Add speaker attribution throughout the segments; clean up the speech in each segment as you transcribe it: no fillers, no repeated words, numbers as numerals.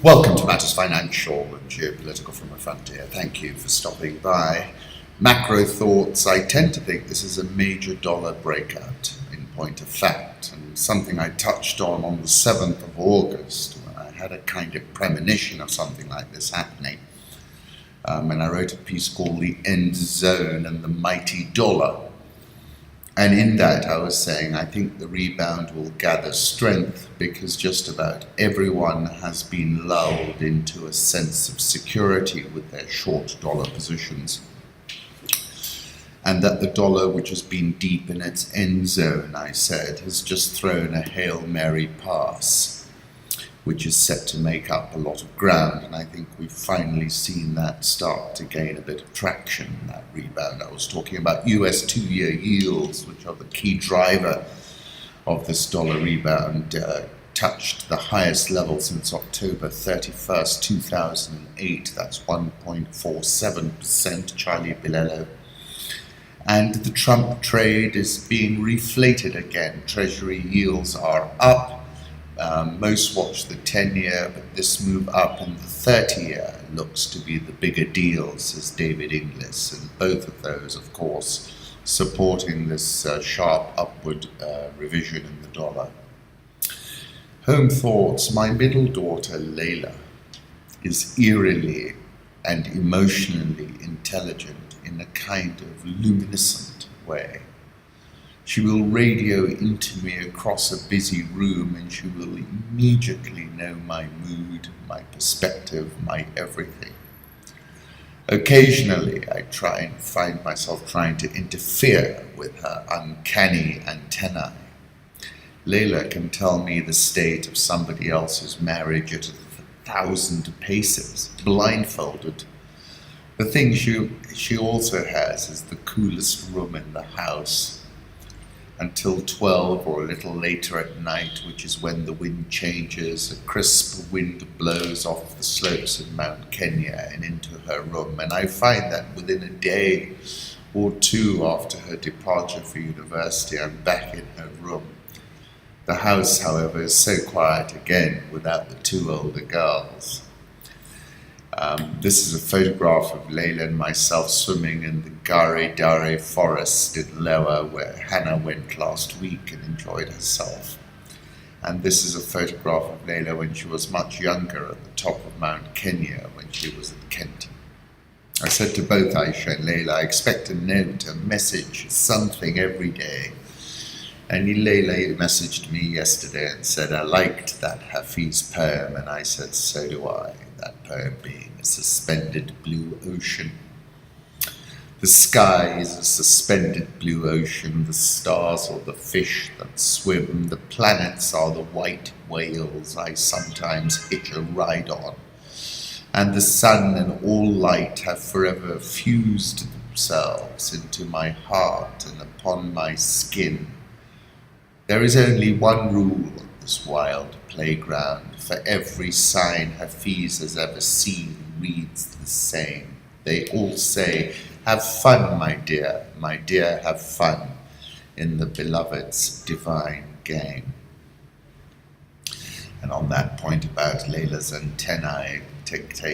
Speaker 1: Welcome to Matters Financial and Geopolitical from the Frontier. Thank you for stopping by. Macro thoughts. I tend to think this is a major dollar breakout in point of fact, and something I touched on the 7th of August when I had a kind of premonition of something like this happening. And I wrote a piece called The End Zone and the Mighty Dollar. And in that, I was saying, I think the rebound will gather strength because just about everyone has been lulled into a sense of security with their short dollar positions. And that the dollar, which has been deep in its end zone, I said, has just thrown a Hail Mary pass, which is set to make up a lot of ground. And I think we've finally seen that start to gain a bit of traction, that rebound. I was talking about US 2-year yields, which are the key driver of this dollar rebound, touched the highest level since October 31st, 2008. That's 1.47%, Charlie Bilello. And the Trump trade is being reflated again. Treasury yields are up. Most watch the 10-year, but this move up in the 30-year looks to be the bigger deal, says David Inglis, and both of those, of course, supporting this sharp upward revision in the dollar. Home thoughts. My middle daughter, Layla, is eerily and emotionally intelligent in a kind of luminescent way. She will radio into me across a busy room and she will immediately know my mood, my perspective, my everything. Occasionally, I try and find myself trying to interfere with her uncanny antennae. Layla can tell me the state of somebody else's marriage at 1,000 paces, blindfolded. The thing she also has is the coolest room in the house, until 12 or a little later at night, which is when the wind changes. A crisp wind blows off the slopes of Mount Kenya and into her room. And I find that within a day or two after her departure for university, I'm back in her room. The house, however, is so quiet again without the two older girls. This is a photograph of Layla and myself swimming in the Gare Dare forest in Lower, where Hannah went last week and enjoyed herself. And this is a photograph of Layla when she was much younger at the top of Mount Kenya when she was at Kent. I said to both Aisha and Layla, I expect a note, a message, something every day. And Layla messaged me yesterday and said, I liked that Hafiz poem, and I said, so do I. That poem being a suspended blue ocean. The sky is a suspended blue ocean. The stars are the fish that swim. The planets are the white whales I sometimes hitch a ride on. And the sun and all light have forever fused themselves into my heart and upon my skin. There is only one rule on this wild playground. For every sign Hafiz has ever seen reads the same. They all say, have fun, my dear, have fun in the beloved's divine game. And on that point about Layla's antennae,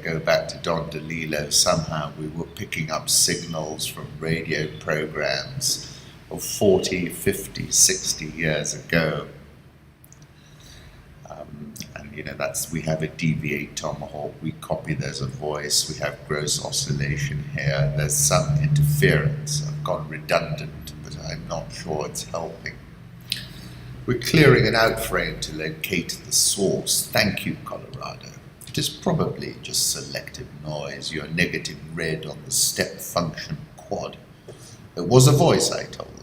Speaker 1: go back to Don DeLillo, somehow we were picking up signals from radio programs of 40, 50, 60 years ago. We have a deviate tomahawk, we copy, there's a voice, we have gross oscillation here, there's some interference. I've gone redundant, but I'm not sure it's helping. We're clearing an outframe to locate the source. Thank you, Colorado. It is probably just selective noise, your negative red on the step function quad. It was a voice, I told them.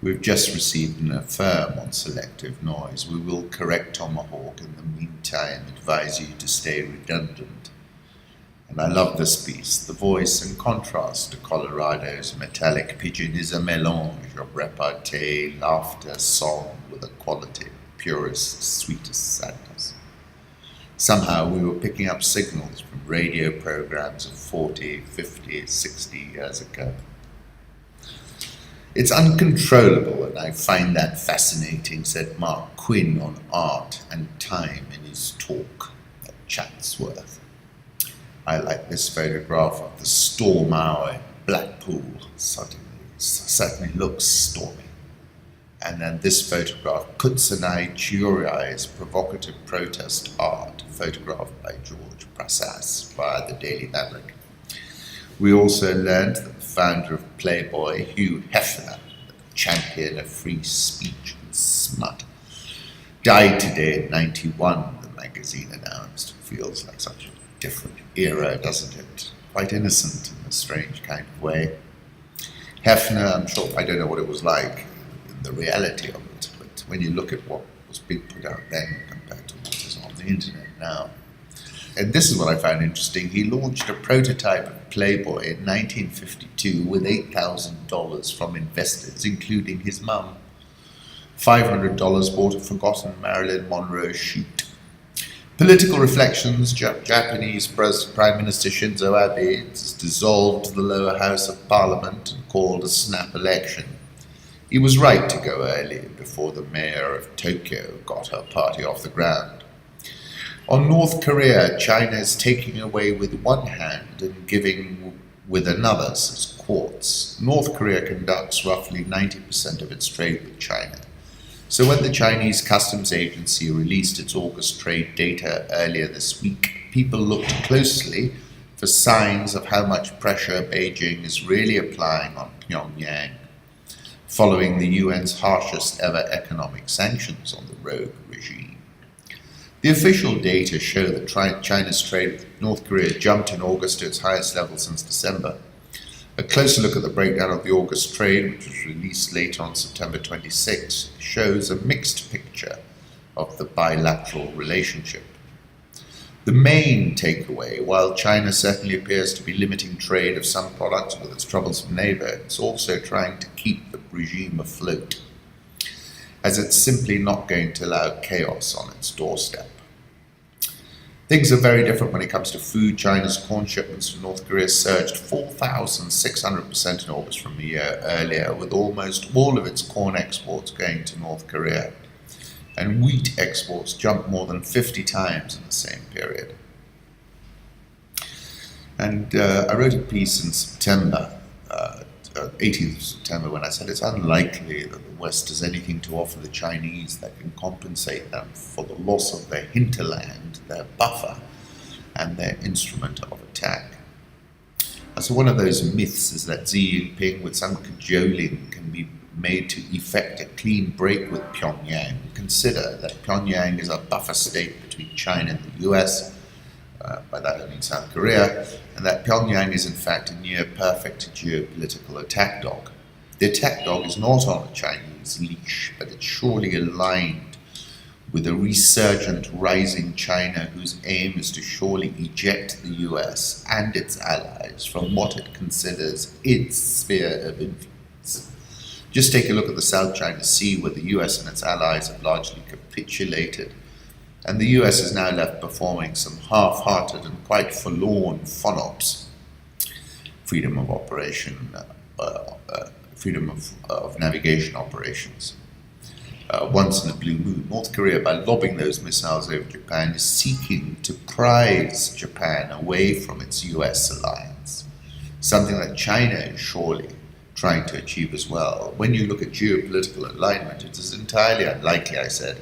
Speaker 1: We've just received an affirm on selective noise. We will correct Tomahawk. In the meantime, advise you to stay redundant. And I love this piece. The voice, in contrast to Colorado's metallic pigeon, is a mélange of repartee, laughter, song, with a quality, purest, sweetest sadness. Somehow we were picking up signals from radio programs of 40, 50, 60 years ago. It's uncontrollable, and I find that fascinating, said Mark Quinn on art and time in his talk. Chatsworth. I like this photograph of the storm hour in Blackpool. Certainly looks stormy. And then this photograph, Kutsanai Chiurai's provocative protest art, photographed by George Brassas via the Daily Maverick. We also learned that the founder of Playboy, Hugh Hefner, champion of free speech and smut, died today at 91, the magazine announced. It feels like such a different era, doesn't it? Quite innocent in a strange kind of way. Hefner, I'm sure, I don't know what it was like in the reality of it, but when you look at what was being put out then compared to what is on the internet now. And this is what I found interesting. He launched a prototype of Playboy in 1952 with $8,000 from investors, including his mum. $500 bought a forgotten Marilyn Monroe shoot. Political reflections, Japanese Prime Minister Shinzo Abe has dissolved the lower house of parliament and called a snap election. He was right to go early before the mayor of Tokyo got her party off the ground. On North Korea, China is taking away with one hand and giving with another, says Quartz. North Korea conducts roughly 90% of its trade with China. So when the Chinese Customs Agency released its August trade data earlier this week, people looked closely for signs of how much pressure Beijing is really applying on Pyongyang, following the UN's harshest ever economic sanctions on the rogue regime. The official data show that China's trade with North Korea jumped in August to its highest level since December. A closer look at the breakdown of the August trade, which was released later on September 26, shows a mixed picture of the bilateral relationship. The main takeaway, while China certainly appears to be limiting trade of some products with its troublesome neighbor, it's also trying to keep the regime afloat, as it's simply not going to allow chaos on its doorstep. Things are very different when it comes to food. China's corn shipments to North Korea surged 4,600% in August from a year earlier, with almost all of its corn exports going to North Korea. And wheat exports jumped more than 50 times in the same period. And I wrote a piece in September, 18th of September, when I said it's unlikely that the West has anything to offer the Chinese that can compensate them for the loss of their hinterland, their buffer, and their instrument of attack. And so one of those myths is that Xi Jinping, with some cajoling, can be made to effect a clean break with Pyongyang. Consider that Pyongyang is a buffer state between China and the US, by that I mean South Korea, and that Pyongyang is in fact a near-perfect geopolitical attack dog. The attack dog is not on a Chinese leash, but it's surely aligned with a resurgent rising China whose aim is to surely eject the US and its allies from what it considers its sphere of influence. Just take a look at the South China Sea, where the US and its allies have largely capitulated, and the US is now left performing some half-hearted and quite forlorn FONOPs, freedom of operation, freedom of navigation operations. Once in a blue moon, North Korea, by lobbing those missiles over Japan, is seeking to prize Japan away from its US alliance, something that China is surely trying to achieve as well. When you look at geopolitical alignment, it is entirely unlikely, I said,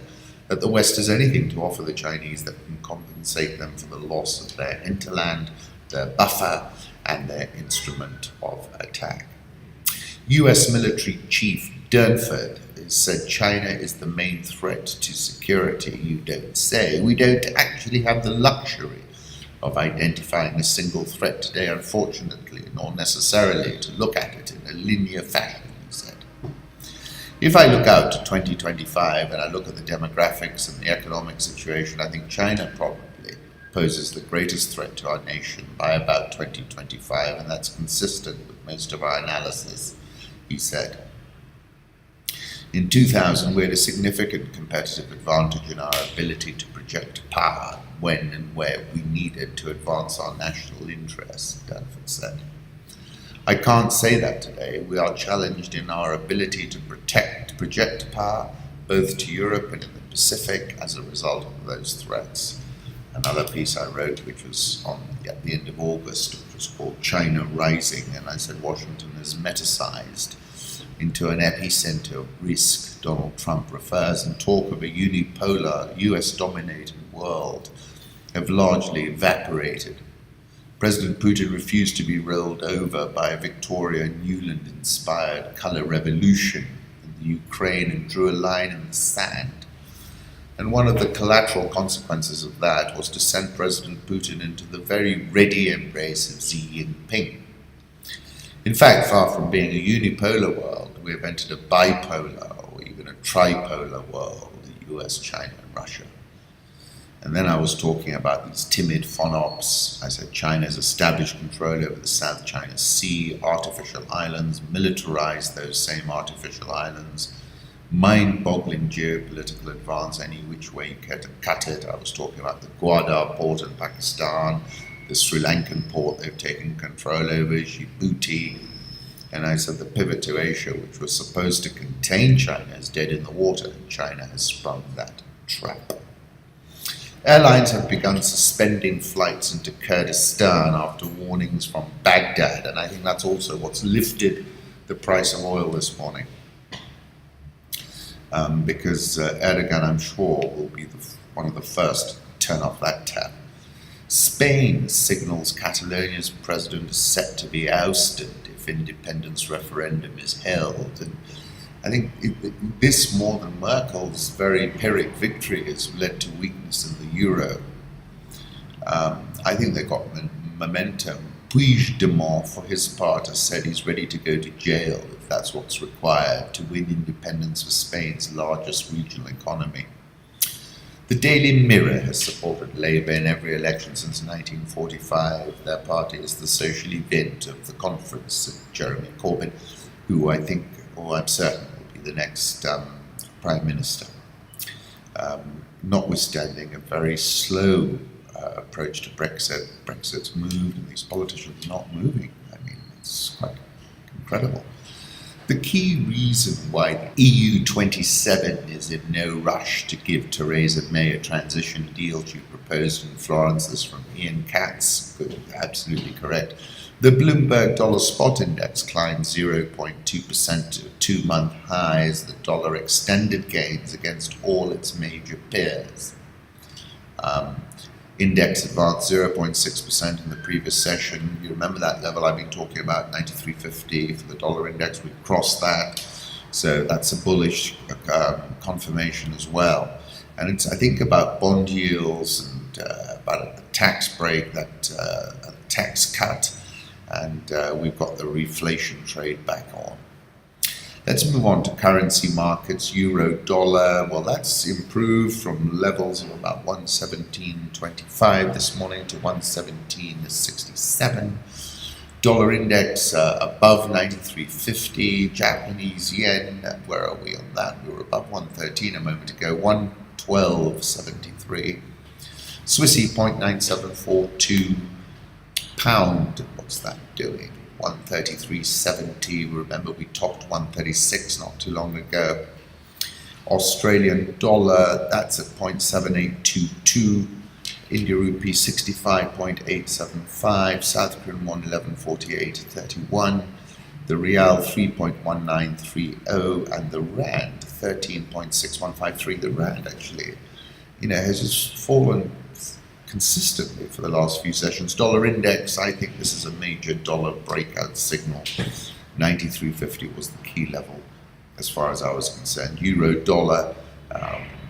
Speaker 1: that the West has anything to offer the Chinese that can compensate them for the loss of their hinterland, their buffer, and their instrument of attack. US military chief Durnford has said China is the main threat to security. You don't say. We don't actually have the luxury of identifying a single threat today, unfortunately, nor necessarily to look at it in a linear fashion, he said. If I look out to 2025 and I look at the demographics and the economic situation, I think China probably poses the greatest threat to our nation by about 2025, and that's consistent with most of our analysis, he said. In 2000, we had a significant competitive advantage in our ability to project power when and where we needed to advance our national interests, Danford said. I can't say that today. We are challenged in our ability to project power, both to Europe and in the Pacific, as a result of those threats. another piece I wrote, which was at the end of August, which was called China Rising, and I said Washington is metasized into an epicenter of risk. Donald Trump refers and talk of a unipolar, US-dominated world have largely evaporated. President Putin refused to be rolled over by a Victoria Nuland-inspired color revolution in the Ukraine and drew a line in the sand. And one of the collateral consequences of that was to send President Putin into the very ready embrace of Xi Jinping. In fact, far from being a unipolar world, we have entered a bipolar or even a tripolar world, the US, China, and Russia. And then I was talking about these timid FONOPs. I said China's established control over the South China Sea, artificial islands, militarized those same artificial islands, mind-boggling geopolitical advance any which way you care to cut it. I was talking about the Gwadar port in Pakistan, the Sri Lankan port they've taken control over, Djibouti. And I said the pivot to Asia, which was supposed to contain China, is dead in the water, and China has sprung that trap. Airlines have begun suspending flights into Kurdistan after warnings from Baghdad, and I think that's also what's lifted the price of oil this morning. Because Erdogan, I'm sure, will be one of the first to turn off that tap. Spain signals Catalonia's president is set to be ousted if independence referendum is held. And I think this, more than Merkel's very Pyrrhic victory, has led to weakness in the euro. I think they got momentum. Puigdemont, for his part, has said he's ready to go to jail if that's what's required to win independence for Spain's largest regional economy. The Daily Mirror has supported Labour in every election since 1945. Their party is the social event of the conference of Jeremy Corbyn, who I'm certain will be the next Prime Minister. Notwithstanding a very slow approach to Brexit. Brexit's moved and these politicians are not moving. I mean, it's quite incredible. The key reason why the EU 27 is in no rush to give Theresa May a transition deal she proposed in Florence is from Ian Katz, absolutely correct. The Bloomberg dollar spot index climbed 0.2% to a two-month high as the dollar extended gains against all its major peers. Index advanced 0.6% in the previous session. You remember that level I've been talking about, 93.50 for the dollar index. We crossed that, so that's a bullish confirmation as well. And it's, I think, about bond yields and about a tax break, a tax cut, and we've got the reflation trade back on. Let's move on to currency markets. Euro dollar, well, that's improved from levels of about 117.25 this morning to 117.67. Dollar index above 93.50. Japanese yen, where are we on that? We were above 113 a moment ago, 112.73. Swissy 0.9742. Pound, what's that doing? 133.70. Remember, we topped 136 not too long ago. Australian dollar, that's at 0.7822. India rupee 65.875. South Korean won 11.4831. The Rial 3.1930, and the Rand 13.6153. The Rand actually, has just fallen consistently for the last few sessions. Dollar index, I think this is a major dollar breakout signal. 93.50 was the key level as far as I was concerned. Euro dollar,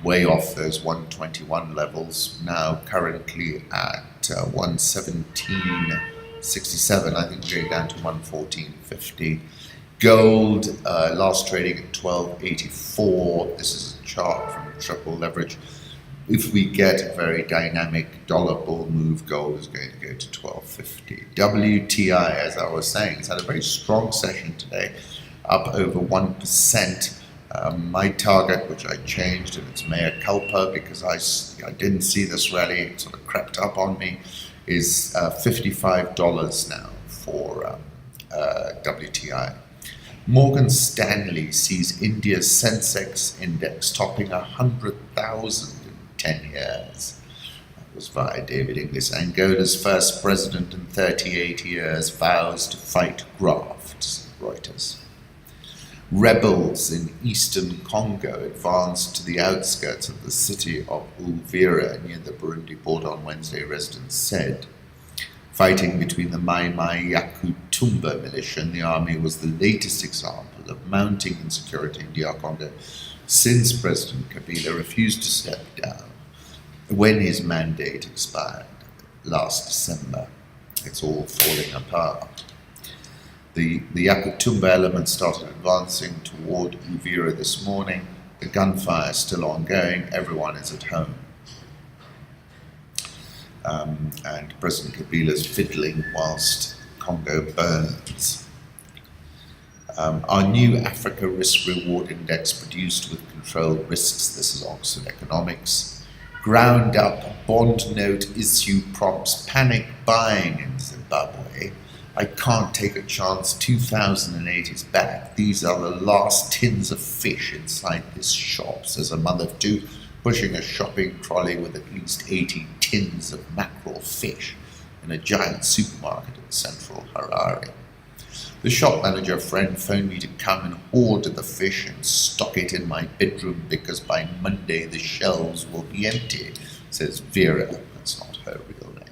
Speaker 1: way off those 121 levels, now currently at 117.67. I think we're going down to 114.50. Gold, last trading at 12.84. This is a chart from Triple Leverage. If we get a very dynamic dollar bull move, gold is going to go to 12.50. WTI, as I was saying, has had a very strong session today, up over 1%. My target, which I changed, and it's mea culpa because I didn't see this rally, it sort of crept up on me, is $55 now for WTI. Morgan Stanley sees India's Sensex index topping 100,000 in 10 years. was via David Inglis. Angola's first president in 38 years vows to fight graft, said Reuters. Rebels in eastern Congo advanced to the outskirts of the city of Uvira near the Burundi border on Wednesday, residents said. Fighting between the Mai Mai Yakutumba militia and the army was the latest example of mounting insecurity in DR Congo since President Kabila refused to step down when his mandate expired last December. It's all falling apart. The Yakutumba element started advancing toward Uvira this morning. The gunfire is still ongoing. Everyone is at home. And President Kabila is fiddling whilst Congo burns. Our new Africa Risk Reward Index produced with controlled risks, this is Oxford Economics, ground up bond note issue prompts panic buying in Zimbabwe. I can't take a chance, 2008 is back. These are the last tins of fish inside this shop, says a mother of two, pushing a shopping trolley with at least 80 tins of mackerel fish in a giant supermarket in central Harare. The shop manager friend phoned me to come and order the fish and stock it in my bedroom because by Monday the shelves will be empty, says Vera. That's not her real name.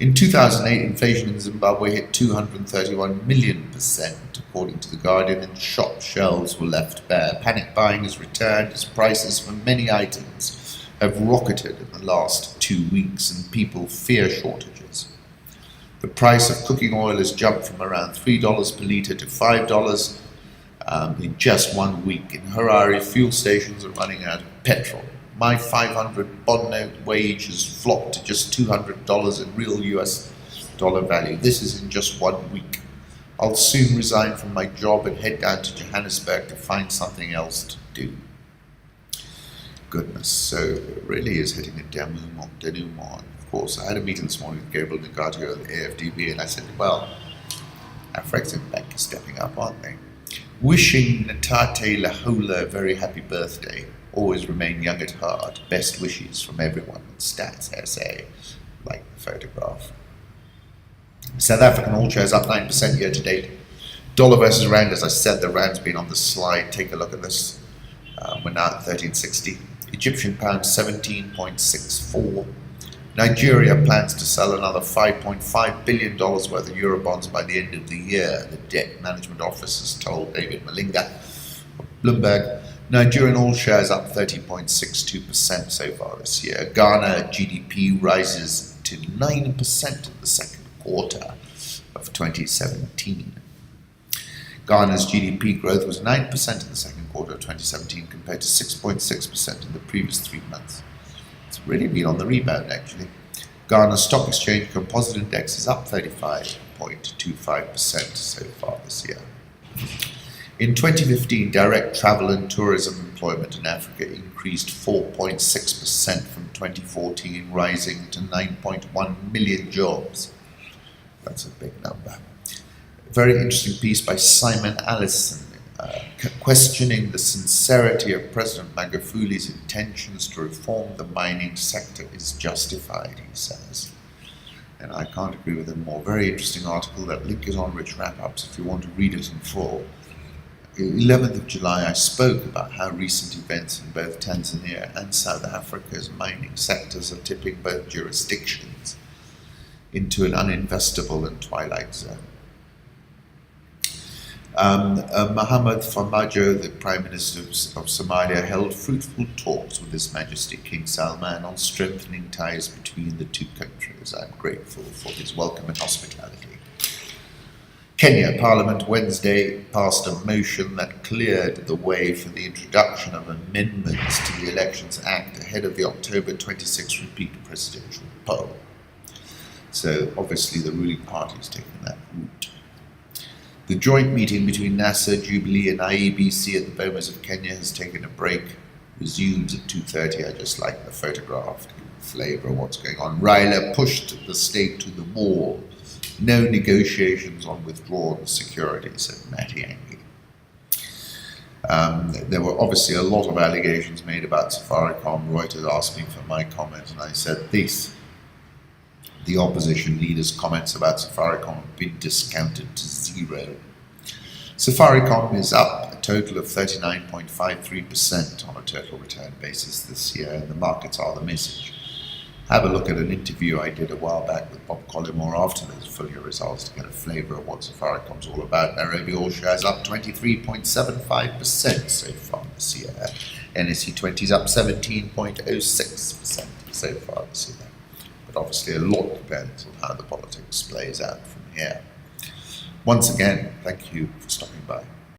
Speaker 1: In 2008, inflation in Zimbabwe hit 231 million %, according to The Guardian, and shop shelves were left bare. Panic buying has returned as prices for many items have rocketed in the last 2 weeks and people fear shortages. The price of cooking oil has jumped from around $3 per litre to $5 in just 1 week. In Harare, fuel stations are running out of petrol. My 500 bond note wage has flopped to just $200 in real US dollar value. This is in just 1 week. I'll soon resign from my job and head down to Johannesburg to find something else to do. Goodness, so it really is hitting a denouement. Of course, I had a meeting this morning with Gabriel Ngatio of the AFDB, and I said, well, our Afrexim Bank is stepping up, aren't they? Wishing Natate Lahola a very happy birthday. Always remain young at heart. Best wishes from everyone at Stats SA, like the photograph. South African all shares up 9% year to date. Dollar versus rand, as I said, the rand's been on the slide. Take a look at this. We're now at 1360. Egyptian pound 17.64. Nigeria plans to sell another $5.5 billion worth of Eurobonds by the end of the year, the debt management office has told David Malinga of Bloomberg. Nigerian all shares up 30.62% so far this year. Ghana GDP rises to 9% in the second quarter of 2017. Ghana's GDP growth was 9% in the second quarter of 2017 compared to 6.6% in the previous 3 months. It's really been on the rebound, actually. Ghana's stock exchange composite index is up 35.25% so far this year. In 2015, direct travel and tourism employment in Africa increased 4.6% from 2014, rising to 9.1 million jobs. That's a big number. A very interesting piece by Simon Allison, questioning the sincerity of President Magufuli's intentions to reform the mining sector is justified, he says. And I can't agree with him more. Very interesting article. That link is on Rich Wrap-Ups if you want to read it in full. 11th of July, I spoke about how recent events in both Tanzania and South Africa's mining sectors are tipping both jurisdictions into an uninvestable and twilight zone. Mohamed Farmajo, the Prime Minister of Somalia, held fruitful talks with His Majesty King Salman on strengthening ties between the two countries. I'm grateful for his welcome and hospitality. Kenya Parliament Wednesday passed a motion that cleared the way for the introduction of amendments to the Elections Act ahead of the October 26 repeat presidential poll. So obviously the ruling party is taking that route. The joint meeting between NASA, Jubilee and IEBC at the Bomas of Kenya has taken a break, resumes at 2:30. I just like the photograph to give a flavour of what's going on. Raila pushed the state to the wall. No negotiations on withdrawn security, said Matiang'i. There were obviously a lot of allegations made about Safaricom. Reuters asked me for my comment, and I said this: the opposition leaders' comments about Safaricom have been discounted to zero. Safaricom is up a total of 39.53% on a total return basis this year, and the markets are the message. Have a look at an interview I did a while back with Bob Collymore after those full year results to get a flavour of what Safaricom's all about. Nairobi All Shares up 23.75% so far this year. NSE 20's up 17.06% so far this year. But obviously a lot depends on how the politics plays out from here. Once again, thank you for stopping by.